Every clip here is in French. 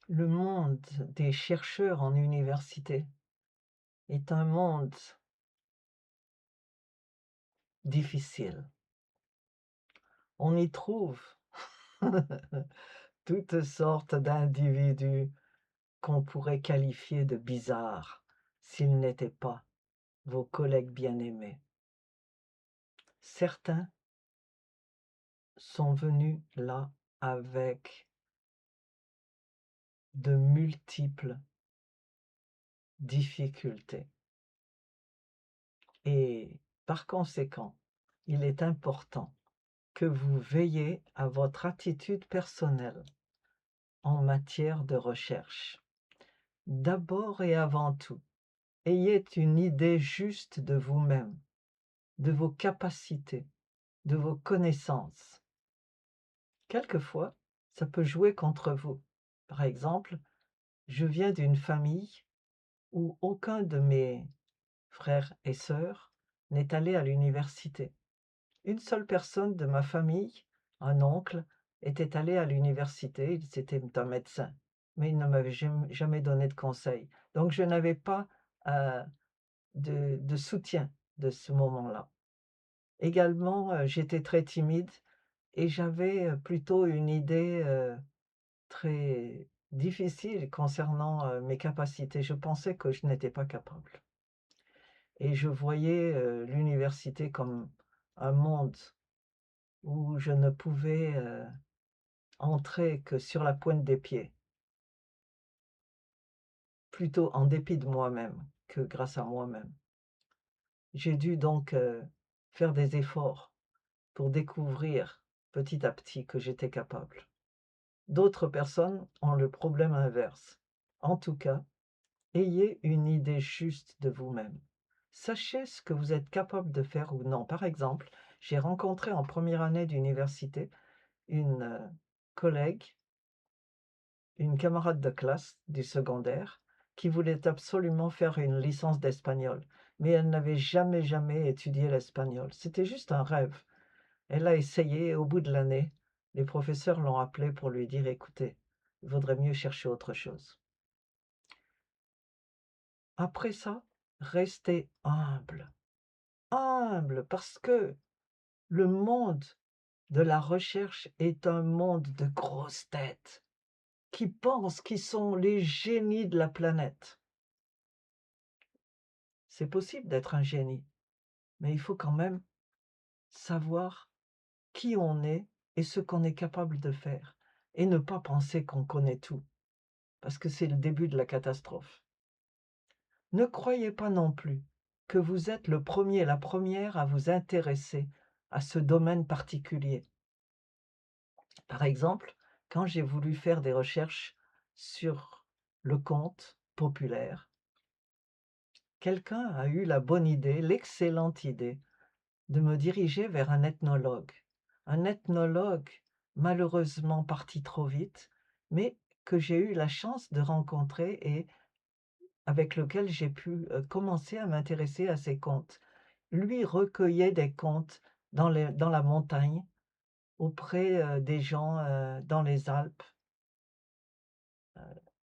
Le monde des chercheurs en université est un monde difficile. On y trouve toutes sortes d'individus qu'on pourrait qualifier de bizarres s'ils n'étaient pas vos collègues bien-aimés. Certains sont venus là avec de multiples difficultés et par conséquent, il est important que vous veillez à votre attitude personnelle en matière de recherche. D'abord et avant tout, ayez une idée juste de vous-même, de vos capacités, de vos connaissances. Quelquefois, ça peut jouer contre vous. Par exemple, je viens d'une famille où aucun de mes frères et sœurs n'est allé à l'université. Une seule personne de ma famille, un oncle, était allé à l'université, c'était un médecin, mais il ne m'avait jamais donné de conseils. Donc je n'avais pas de soutien de ce moment-là. Également, j'étais très timide et j'avais plutôt une idée très difficile concernant mes capacités. Je pensais que je n'étais pas capable. Et je voyais l'université comme un monde où je ne pouvais entrer que sur la pointe des pieds, plutôt en dépit de moi-même que grâce à moi-même. J'ai dû donc faire des efforts pour découvrir petit à petit que j'étais capable. D'autres personnes ont le problème inverse. En tout cas, ayez une idée juste de vous-même. Sachez ce que vous êtes capable de faire ou non. Par exemple, j'ai rencontré en première année d'université une collègue, une camarade de classe du secondaire, qui voulait absolument faire une licence d'espagnol, mais elle n'avait jamais étudié l'espagnol. C'était juste un rêve. Elle a essayé et au bout de l'année, les professeurs l'ont appelée pour lui dire: «Écoutez, il vaudrait mieux chercher autre chose». Après ça, restez humble. Humble parce que le monde de la recherche est un monde de grosses têtes qui pensent qu'ils sont les génies de la planète. C'est possible d'être un génie, mais il faut quand même savoir qui on est et ce qu'on est capable de faire et ne pas penser qu'on connaît tout, parce que c'est le début de la catastrophe. Ne croyez pas non plus que vous êtes le premier, la première à vous intéresser à ce domaine particulier. Par exemple, quand j'ai voulu faire des recherches sur le conte populaire, quelqu'un a eu la bonne idée, l'excellente idée, de me diriger vers un ethnologue. Un ethnologue malheureusement parti trop vite, mais que j'ai eu la chance de rencontrer et avec lequel j'ai pu commencer à m'intéresser à ces contes. Lui recueillait des contes dans la montagne, auprès des gens dans les Alpes,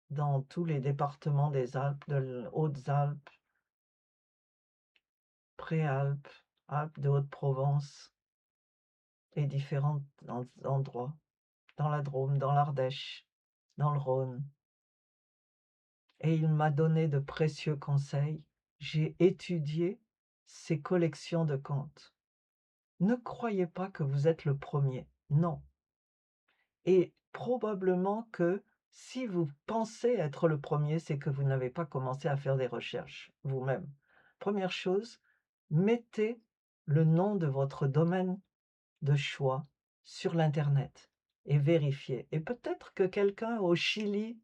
dans tous les départements des Alpes, de Hautes-Alpes, Préalpes, Alpes de Haute-Provence et différents endroits, dans la Drôme, dans l'Ardèche, dans le Rhône. Et il m'a donné de précieux conseils. J'ai étudié ses collections de contes. Ne croyez pas que vous êtes le premier, non. Et probablement que si vous pensez être le premier, c'est que vous n'avez pas commencé à faire des recherches vous-même. Première chose, mettez le nom de votre domaine de choix sur l'internet et vérifiez. Et peut-être que quelqu'un au Chili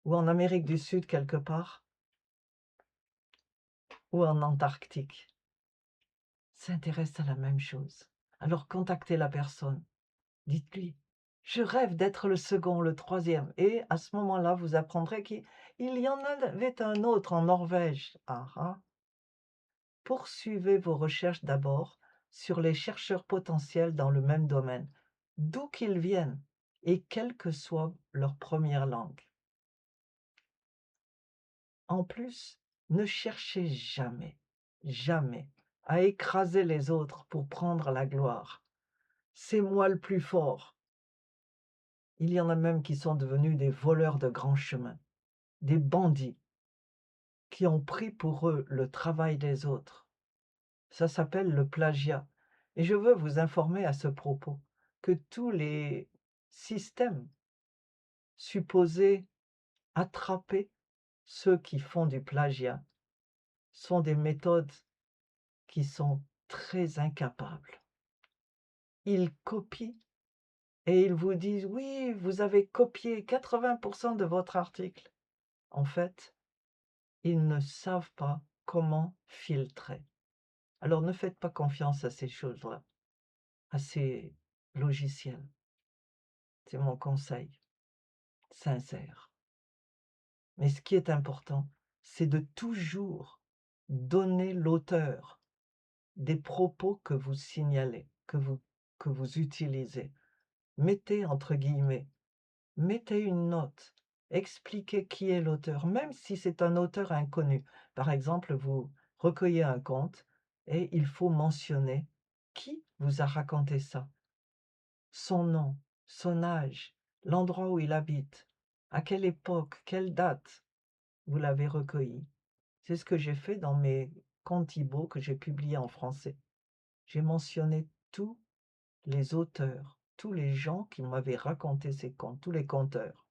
ou en Amérique du Sud quelque part, ou en Antarctique, s'intéresse à la même chose. Alors contactez la personne, dites-lui: «Je rêve d'être le second, le troisième» et à ce moment-là, vous apprendrez qu'il y en avait un autre en Norvège. Ah ah! Poursuivez vos recherches d'abord sur les chercheurs potentiels dans le même domaine, d'où qu'ils viennent et quelle que soit leur première langue. En plus, ne cherchez jamais, jamais à écraser les autres pour prendre la gloire. C'est moi le plus fort. Il y en a même qui sont devenus des voleurs de grands chemins, des bandits qui ont pris pour eux le travail des autres. Ça s'appelle le plagiat. Et je veux vous informer à ce propos que tous les systèmes supposés attraper ceux qui font du plagiat sont des méthodes qui sont très incapables. Ils copient et ils vous disent: «Oui, vous avez copié 80% de votre article». En fait, ils ne savent pas comment filtrer. Alors ne faites pas confiance à ces choses-là, à ces logiciels. C'est mon conseil sincère. Mais ce qui est important, c'est de toujours donner l'auteur des propos que vous signalez, que vous utilisez. Mettez entre guillemets, mettez une note, expliquez qui est l'auteur, même si c'est un auteur inconnu. Par exemple, vous recueillez un conte et il faut mentionner qui vous a raconté ça, son nom, son âge, l'endroit où il habite, à quelle époque, quelle date vous l'avez recueilli. C'est ce que j'ai fait dans mes contes Thibaut que j'ai publiés en français. J'ai mentionné tous les auteurs, tous les gens qui m'avaient raconté ces contes, tous les conteurs.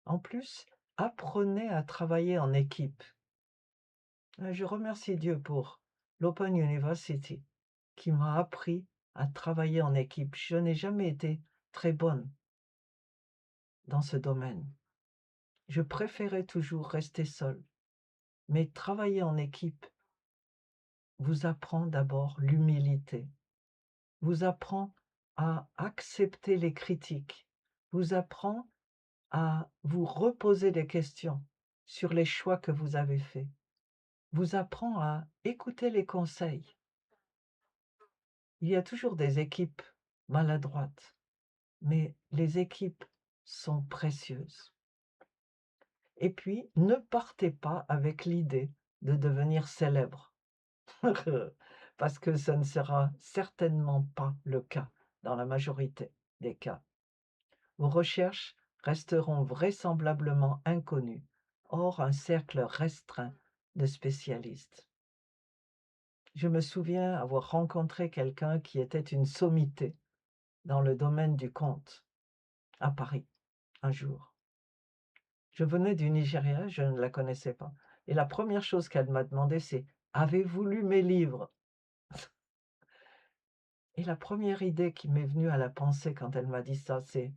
En plus, apprenez à travailler en équipe. Je remercie Dieu pour l'Open University qui m'a appris à travailler en équipe. Je n'ai jamais été très bonne dans ce domaine. Je préférais toujours rester seule. Mais travailler en équipe vous apprend d'abord l'humilité, vous apprend à accepter les critiques, vous apprend à vous reposer des questions sur les choix que vous avez faits, vous apprend à écouter les conseils. Il y a toujours des équipes maladroites, mais les équipes sont précieuses. Et puis, ne partez pas avec l'idée de devenir célèbre, parce que ce ne sera certainement pas le cas dans la majorité des cas. Vos recherches resteront vraisemblablement inconnues, hors un cercle restreint de spécialistes. Je me souviens avoir rencontré quelqu'un qui était une sommité dans le domaine du conte, à Paris, un jour. Je venais du Nigeria, je ne la connaissais pas. Et la première chose qu'elle m'a demandé, c'est: «Avez-vous lu mes livres?» Et la première idée qui m'est venue à la pensée quand elle m'a dit ça, c'est: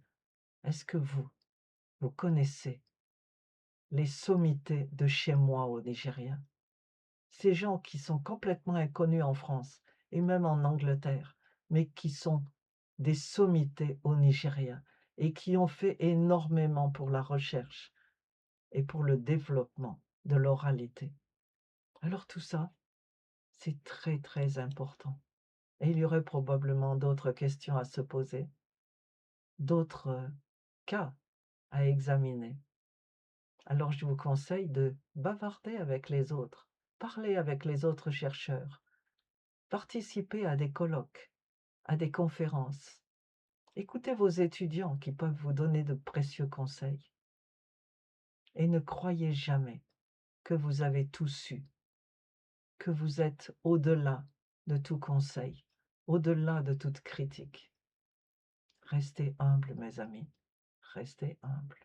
«Est-ce que vous connaissez les sommités de chez moi au Nigeria?» Ces gens qui sont complètement inconnus en France et même en Angleterre, mais qui sont des sommités au Nigeria et qui ont fait énormément pour la recherche et pour le développement de l'oralité. Alors tout ça, c'est très très important. Et il y aurait probablement d'autres questions à se poser, d'autres cas à examiner. Alors je vous conseille de bavarder avec les autres, parler avec les autres chercheurs, participer à des colloques, à des conférences. Écoutez vos étudiants qui peuvent vous donner de précieux conseils. Et ne croyez jamais que vous avez tout su, que vous êtes au-delà de tout conseil, au-delà de toute critique. Restez humble, mes amis, restez humble.